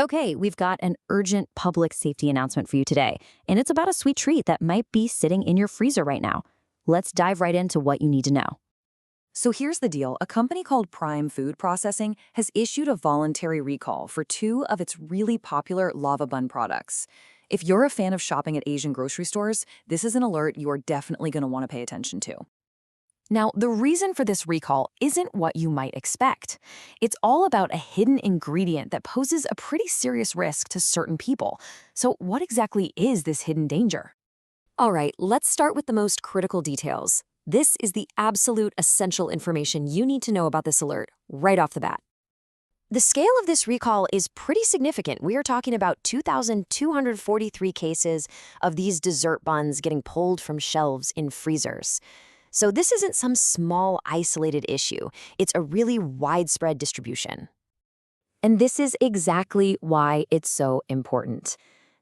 Okay, we've got an urgent public safety announcement for you today, and it's about a sweet treat that might be sitting in your freezer right now. Let's dive right into what you need to know. So here's the deal. A company called Prime Food Processing has issued a voluntary recall for two of its really popular Lava Bun products. If you're a fan of shopping at Asian grocery stores, this is an alert you are definitely going to want to pay attention to. Now, the reason for this recall isn't what you might expect. It's all about a hidden ingredient that poses a pretty serious risk to certain people. So what exactly is this hidden danger? All right, let's start with the most critical details. This is the absolute essential information you need to know about this alert right off the bat. The scale of this recall is pretty significant. We are talking about 2,243 cases of these dessert buns getting pulled from shelves in freezers. So this isn't some small, isolated issue. It's a really widespread distribution. And this is exactly why it's so important.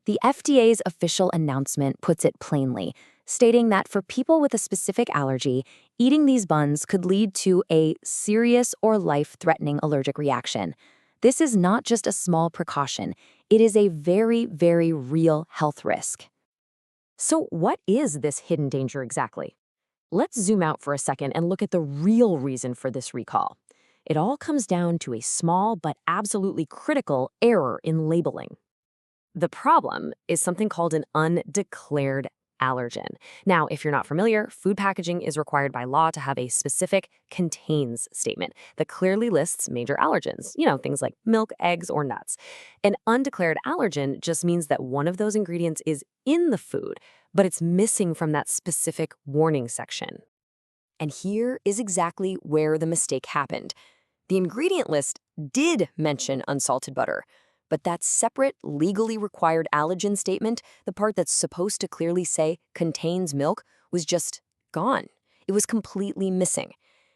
The FDA's official announcement puts it plainly, stating that for people with a specific allergy, eating these buns could lead to a serious or life-threatening allergic reaction. This is not just a small precaution. It is a very, very real health risk. So what is this hidden danger exactly? Let's zoom out for a second and look at the real reason for this recall. It all comes down to a small but absolutely critical error in labeling. The problem is something called an undeclared allergen. Now, if you're not familiar, food packaging is required by law to have a specific contains statement that clearly lists major allergens, things like milk, eggs, or nuts. An undeclared allergen just means that one of those ingredients is in the food, but it's missing from that specific warning section. And here is exactly where the mistake happened. The ingredient list did mention unsalted butter, but that separate, legally required allergen statement, the part that's supposed to clearly say contains milk, was just gone. It was completely missing.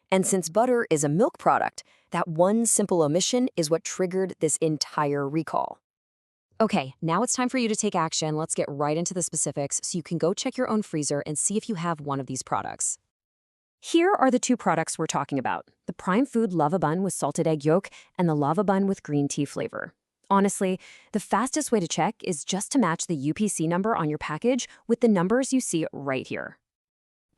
And since butter is a milk product, that one simple omission is what triggered this entire recall. Okay, now it's time for you to take action. Let's get right into the specifics so you can go check your own freezer and see if you have one of these products. Here are the two products we're talking about: the Prime Food Lava Bun with salted egg yolk and the Lava Bun with green tea flavor. Honestly, the fastest way to check is just to match the UPC number on your package with the numbers you see right here.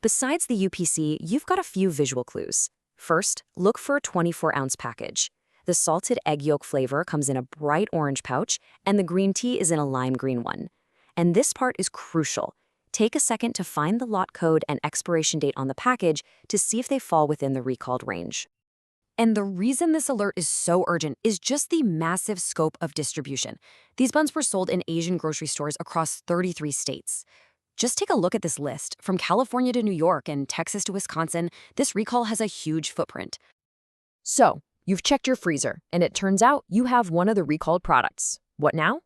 Besides the UPC, you've got a few visual clues. First, look for a 24-ounce package. The salted egg yolk flavor comes in a bright orange pouch, and the green tea is in a lime green one. And this part is crucial. Take a second to find the lot code and expiration date on the package to see if they fall within the recalled range. And the reason this alert is so urgent is just the massive scope of distribution. These buns were sold in Asian grocery stores across 33 states. Just take a look at this list. From California to New York and Texas to Wisconsin, this recall has a huge footprint. So, you've checked your freezer, and it turns out you have one of the recalled products. What now?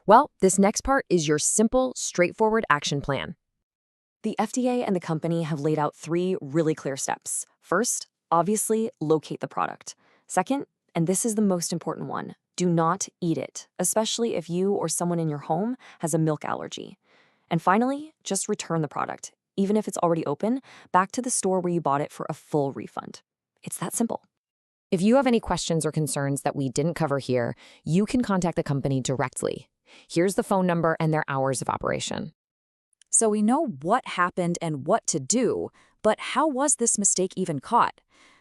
Well, this next part is your simple, straightforward action plan. The FDA and the company have laid out 3 really clear steps. First, obviously, locate the product. Second, and this is the most important one, do not eat it, especially if you or someone in your home has a milk allergy. And finally, just return the product, even if it's already open, back to the store where you bought it for a full refund. It's that simple. If you have any questions or concerns that we didn't cover here, you can contact the company directly. Here's the phone number and their hours of operation. So we know what happened and what to do, but how was this mistake even caught?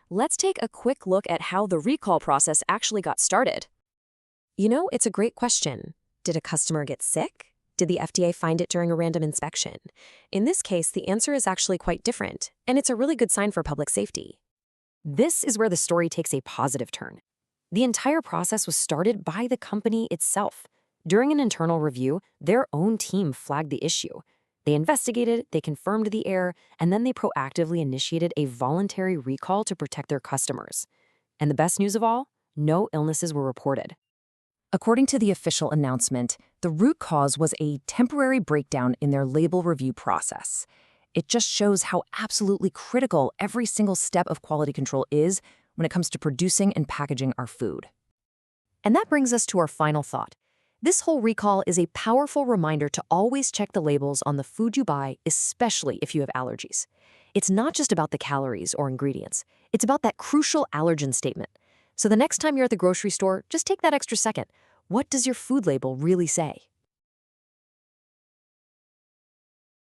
Let's take a quick look at how the recall process actually got started. It's a great question. Did a customer get sick? Did the FDA find it during a random inspection? In this case, the answer is actually quite different, and it's a really good sign for public safety. This is where the story takes a positive turn. The entire process was started by the company itself. During an internal review, their own team flagged the issue. They investigated, they confirmed the error, and then they proactively initiated a voluntary recall to protect their customers. And the best news of all, no illnesses were reported. According to the official announcement, the root cause was a temporary breakdown in their label review process. It just shows how absolutely critical every single step of quality control is when it comes to producing and packaging our food. And that brings us to our final thought. This whole recall is a powerful reminder to always check the labels on the food you buy, especially if you have allergies. It's not just about the calories or ingredients. It's about that crucial allergen statement. So the next time you're at the grocery store, just take that extra second. What does your food label really say?